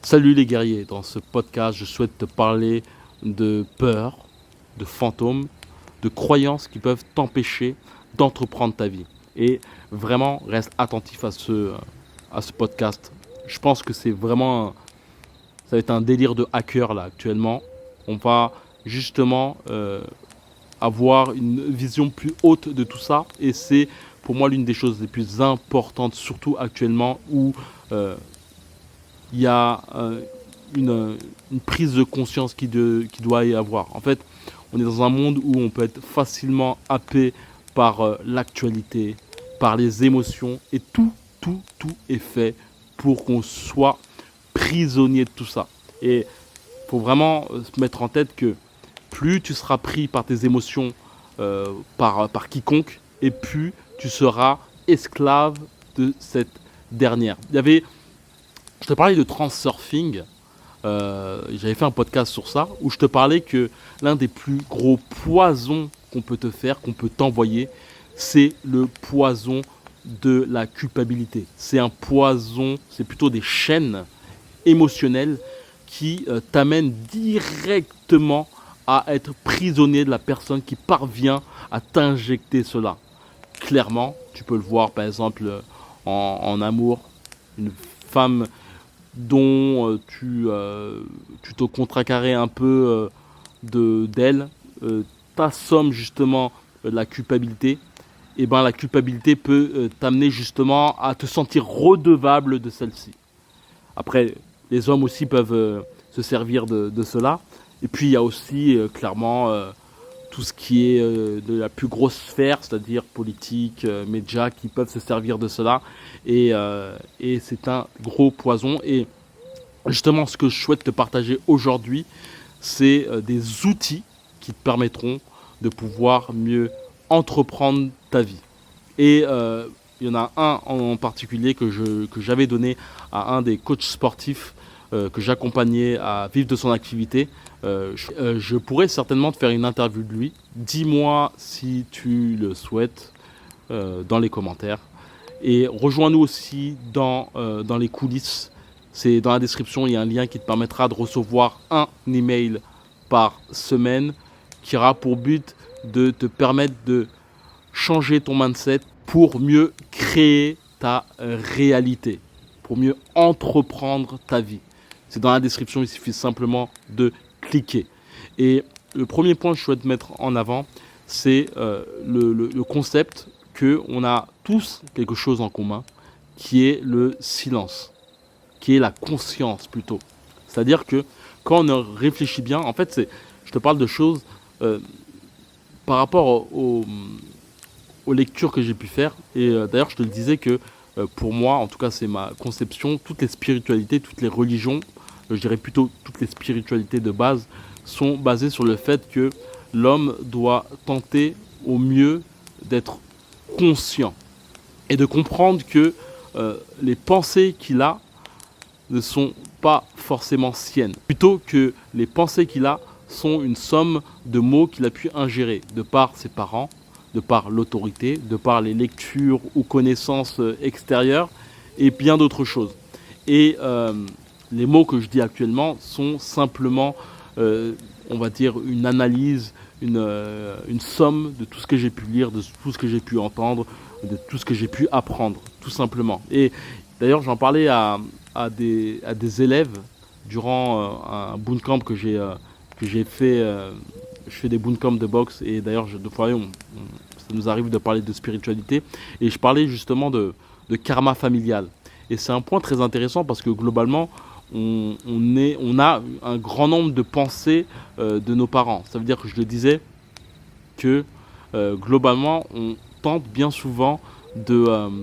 Salut les guerriers, dans ce podcast, je souhaite te parler de peur, de fantômes, de croyances qui peuvent t'empêcher d'entreprendre ta vie. Et vraiment, reste attentif à ce podcast. Je pense que ça va être un délire de hacker là actuellement. On va justement avoir une vision plus haute de tout ça. Et c'est pour moi l'une des choses les plus importantes, surtout actuellement où euh, il y a une prise de conscience qui doit y avoir. En fait, on est dans un monde où on peut être facilement happé par l'actualité, par les émotions, et tout est fait pour qu'on soit prisonnier de tout ça. Et il faut vraiment se mettre en tête que plus tu seras pris par tes émotions, par quiconque, et plus tu seras esclave de cette dernière. Je te parlais de transurfing. J'avais fait un podcast sur ça où je te parlais que l'un des plus gros poisons qu'on peut te faire, qu'on peut t'envoyer, c'est le poison de la culpabilité. C'est un poison, c'est plutôt des chaînes émotionnelles qui t'amènent directement à être prisonnier de la personne qui parvient à t'injecter cela. Clairement, tu peux le voir par exemple en amour, une femme dont tu te contracarrais un peu d'elle, t'assommes justement de la culpabilité, et ben la culpabilité peut t'amener justement à te sentir redevable de celle-ci. Après, les hommes aussi peuvent se servir de cela. Et puis il y a aussi clairement tout ce qui est de la plus grosse sphère, c'est-à-dire politique, médias, qui peuvent se servir de cela. Et c'est un gros poison. Et justement, ce que je souhaite te partager aujourd'hui, c'est des outils qui te permettront de pouvoir mieux entreprendre ta vie. Et il y en a un en particulier que j'avais donné à un des coachs sportifs que j'accompagnais à vivre de son activité. Je pourrais certainement te faire une interview de lui. Dis-moi si tu le souhaites dans les commentaires. Et rejoins-nous aussi dans les coulisses. C'est dans la description, il y a un lien qui te permettra de recevoir un email par semaine qui aura pour but de te permettre de changer ton mindset pour mieux créer ta réalité, pour mieux entreprendre ta vie. C'est dans la description, il suffit simplement de cliquer. Et le premier point que je souhaite mettre en avant, c'est le concept qu'on a tous quelque chose en commun, qui est le silence, qui est la conscience plutôt. C'est-à-dire que quand on réfléchit bien, en fait, je te parle de choses par rapport aux lectures que j'ai pu faire. Et d'ailleurs, je te le disais que pour moi, en tout cas, c'est ma conception, toutes les spiritualités, toutes les religions, je dirais plutôt toutes les spiritualités de base, sont basées sur le fait que l'homme doit tenter au mieux d'être conscient et de comprendre que les pensées qu'il a ne sont pas forcément siennes. Plutôt que les pensées qu'il a sont une somme de mots qu'il a pu ingérer de par ses parents, de par l'autorité, de par les lectures ou connaissances extérieures et bien d'autres choses. Et les mots que je dis actuellement sont simplement, on va dire, une analyse, une somme de tout ce que j'ai pu lire, de tout ce que j'ai pu entendre, de tout ce que j'ai pu apprendre, tout simplement. Et d'ailleurs, j'en parlais à des élèves durant un bootcamp que j'ai fait. Je fais des bootcamps de boxe et d'ailleurs, deux fois, ça nous arrive de parler de spiritualité. Et je parlais justement de karma familial. Et c'est un point très intéressant parce que globalement, on a un grand nombre de pensées de nos parents. Ça veut dire que je le disais que globalement, on tente bien souvent d'essayer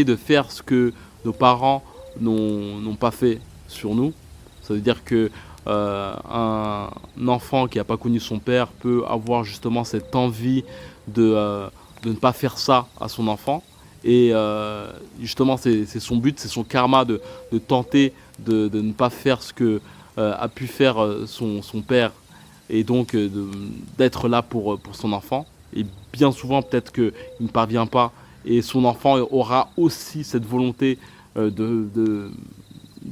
de faire ce que nos parents n'ont pas fait sur nous. Ça veut dire que un enfant qui n'a pas connu son père peut avoir justement cette envie de ne pas faire ça à son enfant. Et justement, c'est son but, c'est son karma de tenter de ne pas faire ce que a pu faire son père et donc d'être là pour son enfant. Et bien souvent, peut-être qu'il ne parvient pas et son enfant aura aussi cette volonté de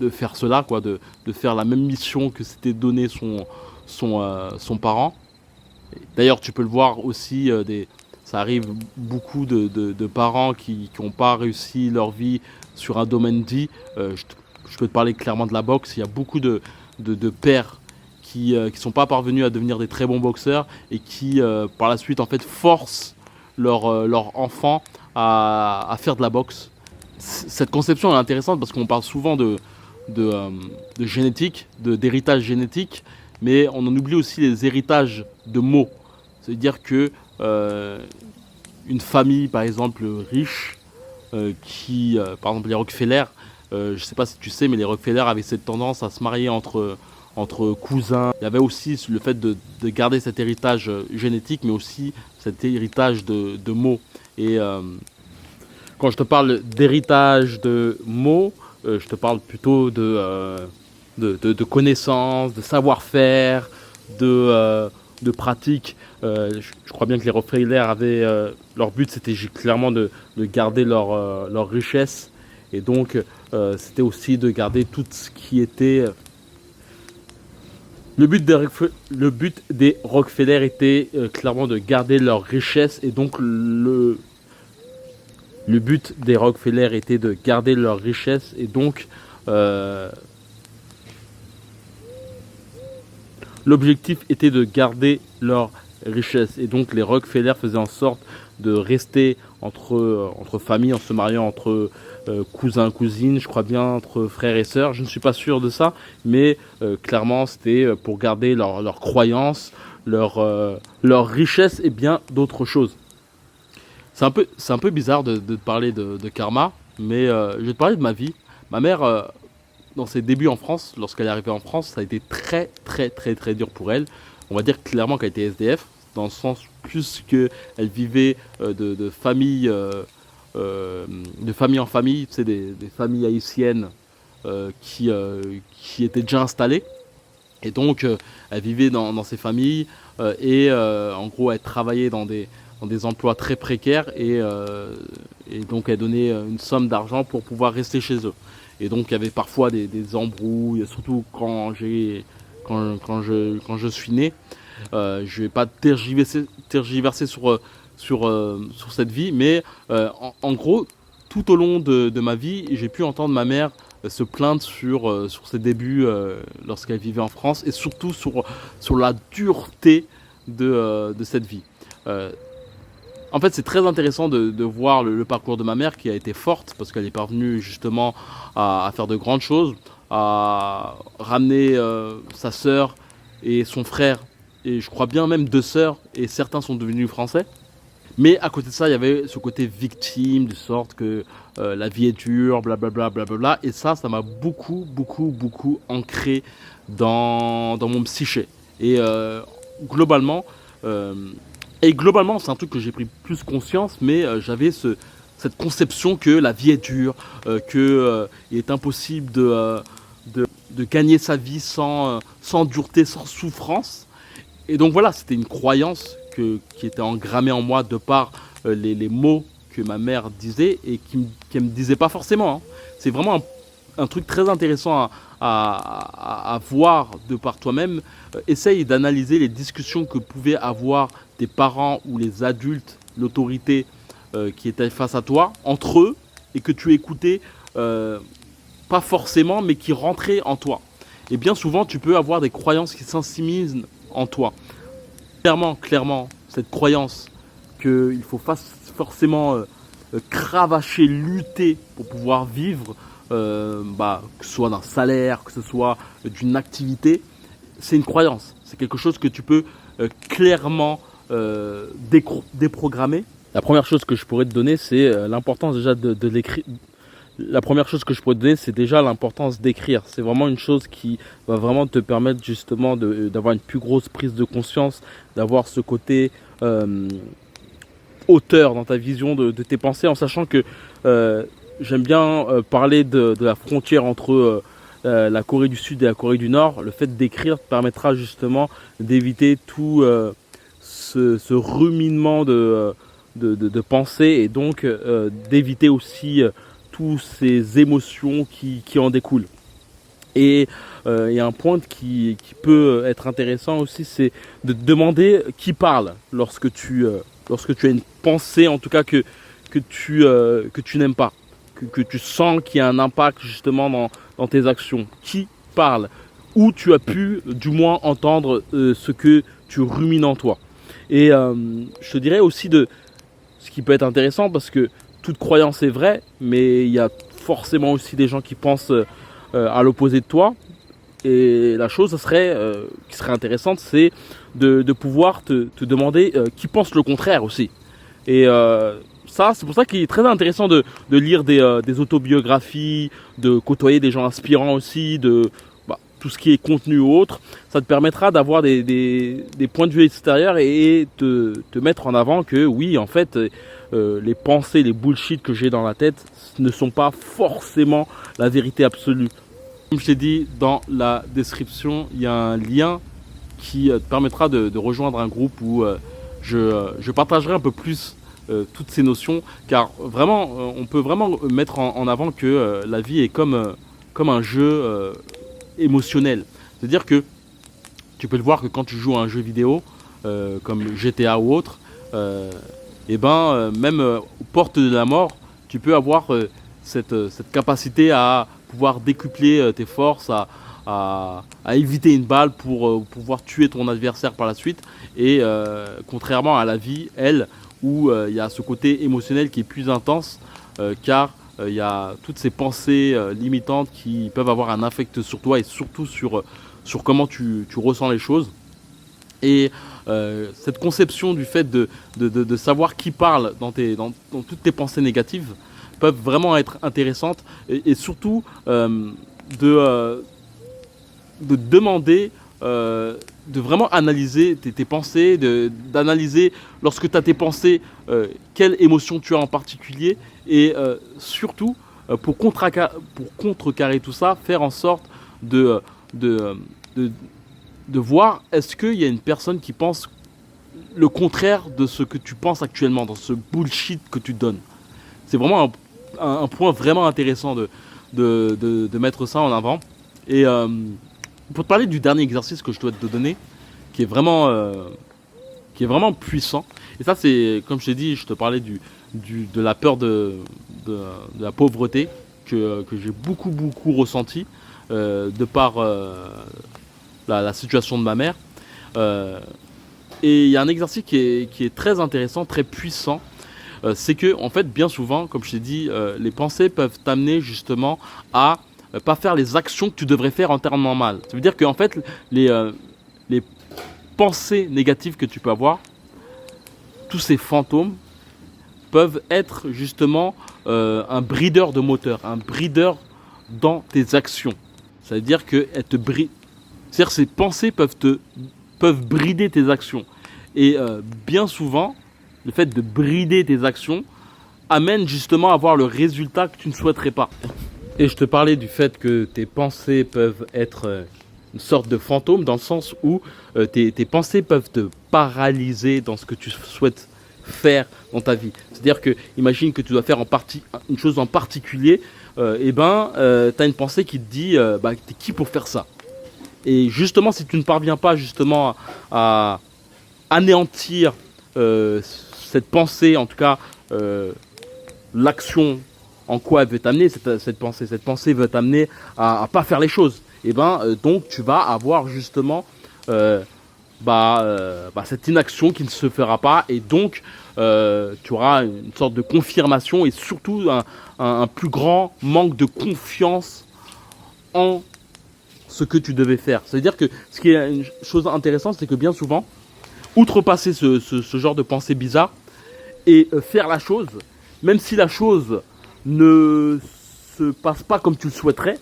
faire cela, quoi, de faire la même mission que s'était donné son parent. D'ailleurs, tu peux le voir aussi, ça arrive beaucoup de parents qui n'ont pas réussi leur vie sur un domaine dit. Je peux te parler clairement de la boxe. Il y a beaucoup de pères qui ne sont pas parvenus à devenir des très bons boxeurs et qui, par la suite, en fait, forcent leur enfant à faire de la boxe. Cette conception est intéressante parce qu'on parle souvent de génétique, d'héritage génétique, mais on en oublie aussi les héritages de mots. C'est-à-dire que une famille, par exemple, riche, par exemple les Rockefeller, je ne sais pas si tu sais, mais les Rockefeller avaient cette tendance à se marier entre cousins. Il y avait aussi le fait de garder cet héritage génétique, mais aussi cet héritage de mots. Et quand je te parle d'héritage de mots, je te parle plutôt de connaissances, de savoir-faire, de pratiques. Je crois bien que les Rockefeller avaient leur but, c'était clairement de garder leur richesse, et donc c'était aussi de garder tout ce qui était le but des Rockefeller était clairement de garder leur richesse, et donc le but des Rockefeller était de garder leur richesse, et donc l'objectif était de garder leur richesse. Et donc les Rockefeller faisaient en sorte de rester entre familles, en se mariant entre cousins, cousines, je crois bien entre frères et sœurs. Je ne suis pas sûr de ça, mais clairement c'était pour garder leur croyance, leur richesse et bien d'autres choses. C'est un peu bizarre de te parler de karma, mais je vais te parler de ma vie. Ma mère, dans ses débuts en France, lorsqu'elle est arrivée en France, ça a été très très très très dur pour elle. On va dire clairement qu'elle était SDF, dans le sens plus qu'elle vivait de famille en famille, tu sais, des familles haïtiennes qui étaient déjà installées. Et donc, elle vivait dans ces familles et en gros, elle travaillait dans des emplois très précaires, et donc elle donnait une somme d'argent pour pouvoir rester chez eux. Et donc il y avait parfois des embrouilles, surtout quand je suis né. Je vais pas tergiverser sur cette vie, mais en gros, tout au long de ma vie, j'ai pu entendre ma mère se plaindre sur ses débuts lorsqu'elle vivait en France, et surtout sur la dureté de cette vie. En fait, c'est très intéressant de voir le parcours de ma mère, qui a été forte parce qu'elle est parvenue justement à faire de grandes choses, à ramener sa sœur et son frère, et je crois bien même deux sœurs, et certains sont devenus français. Mais à côté de ça, il y avait ce côté victime, de sorte que la vie est dure, blablabla, blablabla. Et ça m'a beaucoup, beaucoup, beaucoup ancré dans mon psyché. Et globalement, c'est un truc que j'ai pris plus conscience, mais j'avais cette conception que la vie est dure, qu'il est impossible de gagner sa vie sans dureté, sans souffrance. Et donc voilà, c'était une croyance qui était engrammée en moi de par les mots que ma mère disait et qui ne me disait pas forcément. Hein. C'est vraiment un truc très intéressant à voir de par toi-même. Essaye d'analyser les discussions que pouvaient avoir tes parents ou les adultes, l'autorité qui était face à toi, entre eux, et que tu écoutais pas forcément, mais qui rentraient en toi. Et bien souvent, tu peux avoir des croyances qui s'insimisent en toi. Clairement, cette croyance qu'il faut forcément cravacher, lutter pour pouvoir vivre, que ce soit d'un salaire, que ce soit d'une activité, c'est une croyance. C'est quelque chose que tu peux clairement déprogrammer. La première chose que je pourrais te donner, c'est l'importance déjà de l'écrire. La première chose que je pourrais te donner, c'est déjà l'importance d'écrire. C'est vraiment une chose qui va vraiment te permettre justement d'avoir une plus grosse prise de conscience, d'avoir ce côté auteur dans ta vision de tes pensées, en sachant que j'aime bien parler de la frontière entre la Corée du Sud et la Corée du Nord. Le fait d'écrire te permettra justement d'éviter tout ce ruminement de pensée, et donc d'éviter aussi toutes ces émotions qui en découlent. Et il y a un point qui peut être intéressant aussi, c'est de te demander qui parle lorsque tu as une pensée, en tout cas que tu n'aimes pas, que tu sens qu'il y a un impact justement dans tes actions. Qui parle? Où tu as pu du moins entendre ce que tu rumines en toi. Et je te dirais aussi de ce qui peut être intéressant, parce que toute croyance est vraie, mais il y a forcément aussi des gens qui pensent à l'opposé de toi. Et la chose qui serait intéressante, c'est de pouvoir te demander qui pense le contraire aussi. Et ça, c'est pour ça qu'il est très intéressant de lire des autobiographies, de côtoyer des gens inspirants aussi, tout ce qui est contenu ou autre. Ça te permettra d'avoir des points de vue extérieurs et te mettre en avant que oui, en fait, les pensées, les bullshit que j'ai dans la tête ne sont pas forcément la vérité absolue. Comme je t'ai dit, dans la description, il y a un lien qui te permettra de rejoindre un groupe où je partagerai un peu plus toutes ces notions, car vraiment, on peut vraiment mettre en avant que la vie est comme un jeu émotionnel. C'est-à-dire que tu peux le voir que quand tu joues à un jeu vidéo, comme GTA ou autre, même aux portes de la mort, tu peux avoir cette capacité à pouvoir décupler tes forces, à éviter une balle pour pouvoir tuer ton adversaire par la suite. Et contrairement à la vie, elle, où il y a ce côté émotionnel qui est plus intense, car il y a toutes ces pensées limitantes qui peuvent avoir un affect sur toi et surtout sur comment tu ressens les choses. Et cette conception du fait de savoir qui parle dans toutes tes pensées négatives peuvent vraiment être intéressantes, et surtout de demander, de vraiment analyser tes pensées, d'analyser lorsque tu as tes pensées, quelle émotion tu as en particulier, et surtout pour contrecarrer tout ça, faire en sorte de voir est-ce qu'il y a une personne qui pense le contraire de ce que tu penses actuellement, dans ce bullshit que tu donnes. C'est vraiment un point vraiment intéressant de mettre ça en avant. Et pour te parler du dernier exercice que je dois te donner, qui est vraiment puissant. Et ça, c'est, comme je t'ai dit, je te parlais de la peur de la pauvreté que j'ai beaucoup ressenti de par la situation de ma mère. Et il y a un exercice qui est très intéressant, très puissant. C'est que, en fait, bien souvent, comme je t'ai dit, les pensées peuvent t'amener justement à pas faire les actions que tu devrais faire en temps normal. Ça veut dire qu'en fait, les pensées négatives que tu peux avoir, tous ces fantômes, peuvent être justement un brideur de moteur, un brideur dans tes actions. Ça veut dire qu'elles te brident. C'est-à-dire que ces pensées peuvent brider tes actions. Et bien souvent, le fait de brider tes actions amène justement à avoir le résultat que tu ne souhaiterais pas. Et je te parlais du fait que tes pensées peuvent être une sorte de fantôme, dans le sens où tes pensées peuvent te paralyser dans ce que tu souhaites faire dans ta vie. C'est-à-dire que, imagine que tu dois faire une chose en particulier, tu as une pensée qui te dit t'es qui pour faire ça? Et justement, si tu ne parviens pas justement à anéantir cette pensée, en tout cas l'action en quoi elle veut t'amener, cette pensée veut t'amener à pas faire les choses, et donc tu vas avoir justement cette inaction qui ne se fera pas, et donc tu auras une sorte de confirmation et surtout un plus grand manque de confiance en ce que tu devais faire. C'est-à-dire que ce qui est une chose intéressante, c'est que bien souvent, outrepasser ce genre de pensée bizarre et faire la chose, même si la chose ne se passe pas comme tu le souhaiterais,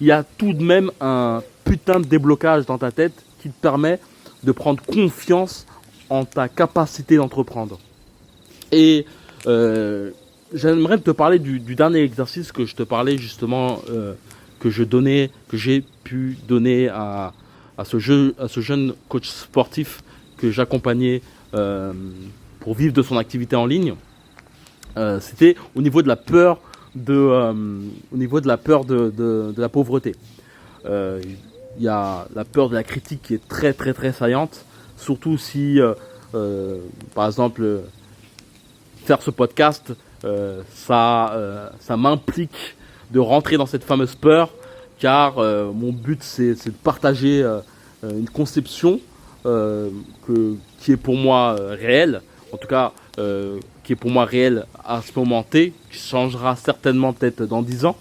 il y a tout de même un putain de déblocage dans ta tête qui te permet de prendre confiance en ta capacité d'entreprendre. Et j'aimerais te parler du dernier exercice que je te parlais justement, que j'ai pu donner à ce jeune coach sportif que j'accompagnais pour vivre de son activité en ligne. C'était au niveau de la peur au niveau de la peur de la pauvreté. Il y a la peur de la critique qui est très très très saillante, surtout si, par exemple, faire ce podcast, ça m'implique de rentrer dans cette fameuse peur, car mon but c'est de partager une conception qui est pour moi réelle, en tout cas qui est pour moi réelle à ce moment T, qui changera certainement peut-être dans 10 ans.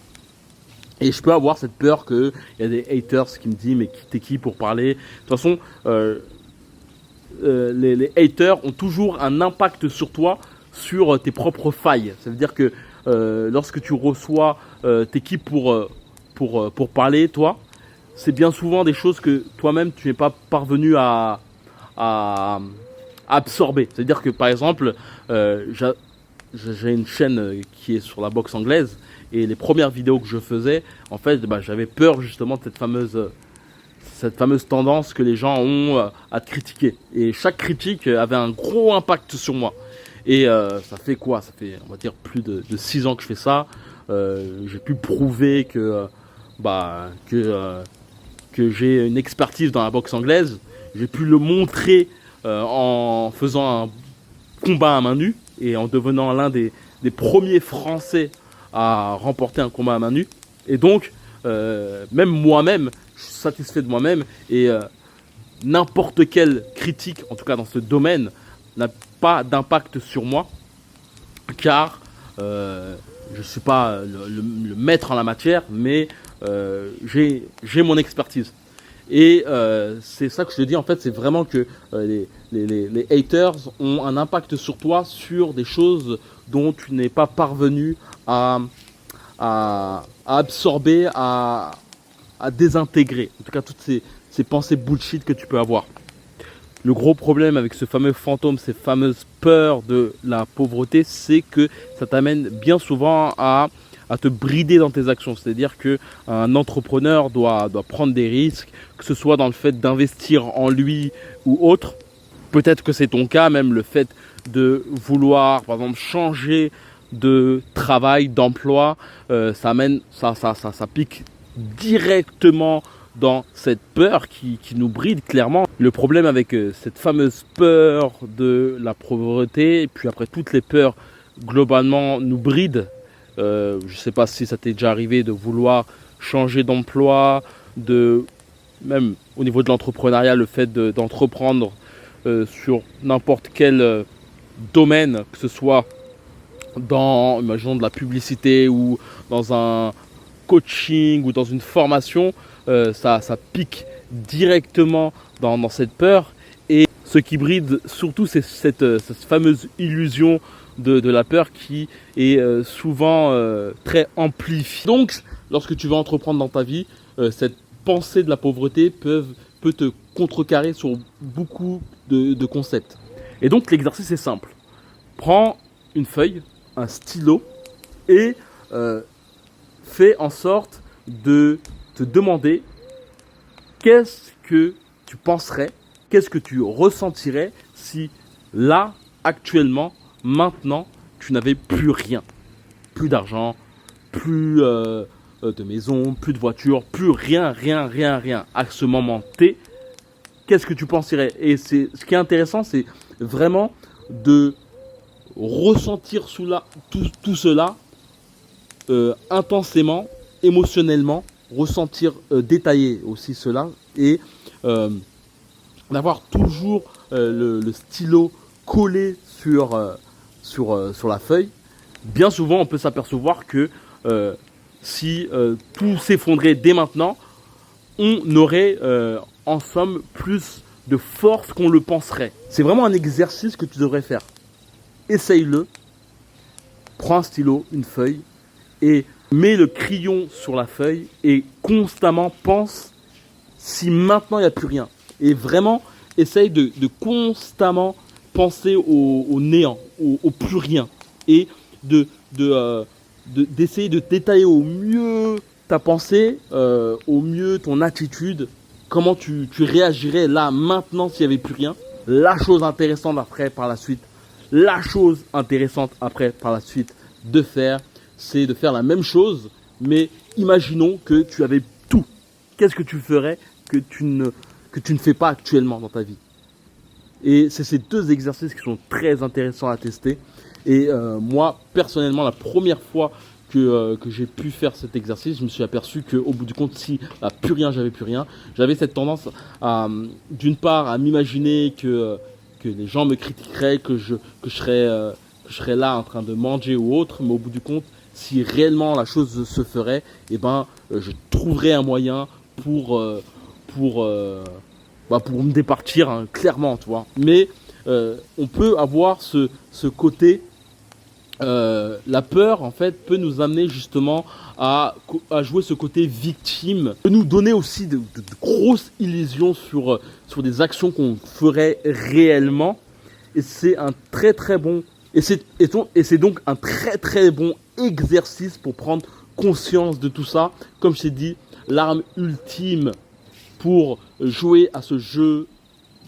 Et je peux avoir cette peur qu'il y a des haters qui me disent mais t'es qui pour parler. De toute façon, les haters ont toujours un impact sur toi, sur tes propres failles. Ça veut dire que lorsque tu reçois t'es qui pour parler, toi, c'est bien souvent des choses que toi-même tu n'es pas parvenu à absorber. C'est-à-dire que par exemple, j'ai une chaîne qui est sur la boxe anglaise, et les premières vidéos que je faisais, en fait, j'avais peur justement de cette fameuse tendance que les gens ont à te critiquer. Et chaque critique avait un gros impact sur moi. Et ça fait quoi? Ça fait, on va dire, plus de 6 ans que je fais ça. J'ai pu prouver que j'ai une expertise dans la boxe anglaise. J'ai pu le montrer en faisant un combat à main nue et en devenant l'un des premiers Français à remporter un combat à main nue. Et donc, même moi-même, je suis satisfait de moi-même, et n'importe quelle critique, en tout cas dans ce domaine, n'a pas d'impact sur moi, car je ne suis pas le maître en la matière, mais j'ai mon expertise. Et c'est ça que je te dis, en fait, c'est vraiment que les haters ont un impact sur toi, sur des choses dont tu n'es pas parvenu à absorber, à désintégrer. En tout cas, toutes ces pensées bullshit que tu peux avoir. Le gros problème avec ce fameux fantôme, ces fameuses peurs de la pauvreté, c'est que ça t'amène bien souvent à te brider dans tes actions. C'est-à-dire qu'un entrepreneur doit prendre des risques, que ce soit dans le fait d'investir en lui ou autre. Peut-être que c'est ton cas, même le fait de vouloir, par exemple, changer de travail, d'emploi, ça pique directement dans cette peur qui nous bride clairement. Le problème avec cette fameuse peur de la pauvreté, et puis après toutes les peurs globalement nous brident. Je ne sais pas si ça t'est déjà arrivé de vouloir changer d'emploi, même au niveau de l'entrepreneuriat, le fait d'entreprendre sur n'importe quel domaine, que ce soit dans, imaginons, de la publicité ou dans un coaching ou dans une formation, ça pique directement dans cette peur. Et ce qui bride surtout, c'est cette fameuse illusion de la peur qui est souvent très amplifiée. Donc, lorsque tu vas entreprendre dans ta vie, cette pensée de la pauvreté peut te contrecarrer sur beaucoup de concepts. Et donc, l'exercice est simple. Prends une feuille, un stylo et fais en sorte de te demander qu'est-ce que tu penserais, qu'est-ce que tu ressentirais si là, actuellement, maintenant, tu n'avais plus rien. Plus d'argent, plus de maison, plus de voiture, plus rien. À ce moment T, qu'est-ce que tu penserais? Et ce qui est intéressant, c'est vraiment de ressentir tout cela intensément, émotionnellement, ressentir détailler aussi cela, et d'avoir toujours le stylo collé sur la feuille. Bien souvent, on peut s'apercevoir que si tout s'effondrait dès maintenant, on aurait en somme plus de force qu'on le penserait. C'est vraiment un exercice que tu devrais faire. Essaye-le, prends un stylo, une feuille, et mets le crayon sur la feuille et constamment pense si maintenant il n'y a plus rien. Et vraiment, essaye de constamment penser au néant, au plus rien. Et d'essayer de détailler au mieux ta pensée, au mieux ton attitude, comment tu réagirais là, maintenant, s'il n'y avait plus rien. La chose intéressante après, par la suite, de faire, c'est de faire la même chose, mais imaginons que tu avais tout. Qu'est-ce que tu ferais que tu ne fais pas actuellement dans ta vie? Et c'est ces deux exercices qui sont très intéressants à tester. Et moi, personnellement, la première fois que j'ai pu faire cet exercice, je me suis aperçu qu'au bout du compte, si plus rien, j'avais plus rien. J'avais cette tendance à, d'une part, à m'imaginer que les gens me critiqueraient, que je serais là en train de manger ou autre, mais au bout du compte, si réellement la chose se ferait, eh ben, je trouverais un moyen pour me départir, hein, clairement, tu vois. Mais on peut avoir ce côté, la peur, en fait, peut nous amener justement à jouer ce côté victime, peut nous donner aussi de grosses illusions sur des actions qu'on ferait réellement. Et c'est un très très bon, et c'est donc un très très bon exercice pour prendre conscience de tout ça. Comme je t'ai dit, l'arme ultime pour jouer à ce jeu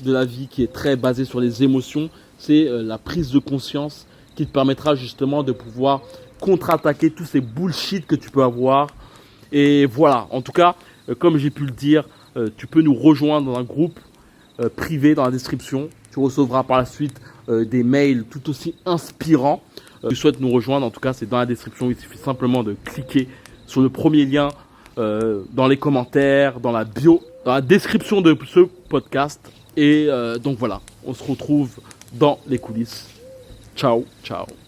de la vie qui est très basé sur les émotions, c'est la prise de conscience qui te permettra justement de pouvoir contre-attaquer tous ces bullshit que tu peux avoir. Et voilà, en tout cas, comme j'ai pu le dire, tu peux nous rejoindre dans un groupe privé dans la description. Tu recevras par la suite des mails tout aussi inspirants. Si tu souhaites nous rejoindre, en tout cas, c'est dans la description. Il suffit simplement de cliquer sur le premier lien dans les commentaires, dans la bio, dans la description de ce podcast. Et donc voilà, on se retrouve dans les coulisses. Ciao, ciao.